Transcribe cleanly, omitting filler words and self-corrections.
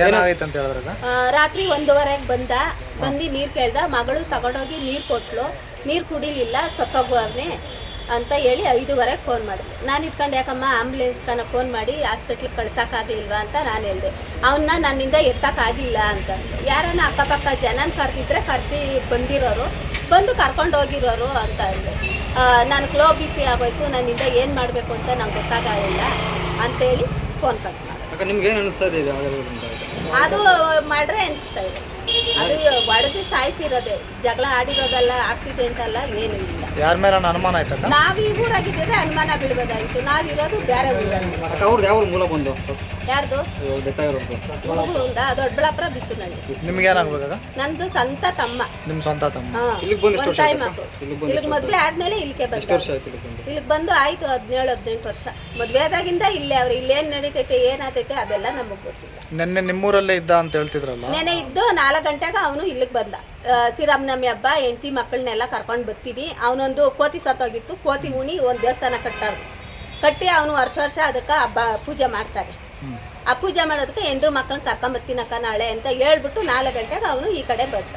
ಏನಾಗೈತೆ ಅಂತ ಹೇಳಿದ್ರಾಗ ರಾತ್ರಿ 1:15ಕ್ಕೆ ಬಂದು ನೀರು ಕೇಳ್ದ. ಮಗಳು ತಗೊಂಡೋಗಿ ನೀರು ಕೊಟ್ಲು. ನೀರು ಕುಡಿಲಿಲ್ಲ, ಸತ್ತೋಗುವವನೇ ಅಂತ ಹೇಳಿ 5:15ಕ್ಕೆ ಫೋನ್ ಮಾಡಿದ್ಲು. ನಾನು ಇಟ್ಕೊಂಡು ಯಾಕಮ್ಮ ಆಂಬುಲೆನ್ಸ್ಗನ ಫೋನ್ ಮಾಡಿ ಹಾಸ್ಪಿಟ್ಲಿಗೆ ಕಳ್ಸೋಕ್ಕಾಗಲಿಲ್ವಾ ಅಂತ ನಾನು ಹೇಳಿದೆ. ಅವನ್ನ ನನ್ನಿಂದ ಎತ್ತಕ್ಕಾಗಿಲ್ಲ ಅಂತ. ಯಾರನ್ನ ಅಕ್ಕಪಕ್ಕ ಜನನ ಕರೆದಿದ್ರೆ ಬಂದಿರೋರು, ಬಂದು ಕರ್ಕೊಂಡು ಹೋಗಿರೋರು ಅಂತ ಅಂದೆ. ನನಗೆ ಲೋ ಬಿ ಪಿ ಆಗೋಯ್ತು, ನನ್ನಿಂದ ಏನು ಮಾಡಬೇಕು ಅಂತ ನಂಗೆ ಗೊತ್ತಾಗಲಿಲ್ಲ ಅಂತೇಳಿ ಫೋನ್ ಕಟ್ ಮಾಡಿ. ನಿಮ್ಗೇನು ಅನಿಸ್ತದೆ ಇದು ಅದು ಮಾಡ್ರೆ ಅನಿಸ್ತಾ ಇದೆ. ಅದು ಹೊಡೆದು ಸಾಯಿಸಿರೋದೆ, ಜಗಳ ಆಡಿರೋದಲ್ಲ, ಆಕ್ಸಿಡೆಂಟ್ ಅಲ್ಲ, ಏನೂ ಇಲ್ಲ. ಯಾರ ಮೇಲೆ ಅನುಮಾನ ಆಯ್ತಕ್ಕ? ನಾವು ಈ ಊರಾಗಿದ್ದರೆ ಅನುಮಾನ ಬೀಳ್ಬೋದಾಗಿತ್ತು. ನಾವಿರೋದು ಬೇರೆ ಊರಲ್ಲಿ. ಅವ್ರದ್ದು ಯಾವ ಮೂಲ ಬಂದು ಯಾರ್ದು? ಹುಡುಗರುಂದ ದೊಡ್ಡಬಳ್ಳಾಪುರ ಬಿಸಿನಳ್ಳಿ. ನಿಮ್ಗೆ ಏನಾಗ್ಬೇಕಾಗ? ನಂದು ಸ್ವಂತ ತಮ್ಮ. ನಿಮ್ಮ ಸ್ವಂತ ತಮ್ಮ? ಇಲ್ಲಿಗೆ ಮದುವೆ ಆದ್ಮೇಲೆ ಇಲ್ಲಿಗೆ ಇಲ್ಲಿಗೆ ಬಂದು ಆಯ್ತು 17-18 ವರ್ಷ. ಮದುವೆ ಆದಾಗಿಂದ ಇಲ್ಲೇ ಅವ್ರು. ಇಲ್ಲೇನು ನಡೀತೈತೆ ಏನಾಗ್ತೈತೆ ಅದೆಲ್ಲ ನಮಗೆ ಗೊತ್ತಿಲ್ಲ. ನೆನ್ನೆ ನಿಮ್ಮೂರಲ್ಲೇ ಇದ್ದ ಅಂತ ಹೇಳ್ತಿದ್ರಲ್ಲ? ನೆನೆ ಇದ್ದು 4 ಗಂಟೆಗೆ ಅವನು ಇಲ್ಲಿಗೆ ಬಂದ. ಶ್ರೀರಾಮನವಮಿ ಹಬ್ಬ, ಹೆಂಡತಿ ಮಕ್ಕಳನ್ನೆಲ್ಲ ಕರ್ಕೊಂಡು ಬರ್ತೀನಿ. ಅವನೊಂದು ಕೋತಿ ಸತ್ತೋಗಿತ್ತು, ಕೋತಿ ಉಣಿ ಒಂದು ದೇವಸ್ಥಾನ ಕಟ್ಟಿ ಅವನು ವರ್ಷ ಅದಕ್ಕೆ ಹಬ್ಬ ಪೂಜೆ ಮಾಡ್ತಾರೆ. ಆ ಪೂಜೆ ಮಾಡೋದಕ್ಕೆ 8 ಮಕ್ಕಳನ್ನ ಕರ್ಕೊಂಬರ್ತೀನಕ್ಕ ನಾಳೆ ಅಂತ ಹೇಳ್ಬಿಟ್ಟು 4 ಗಂಟೆಗೆ ಅವನು ಈ ಕಡೆ ಬಂದ.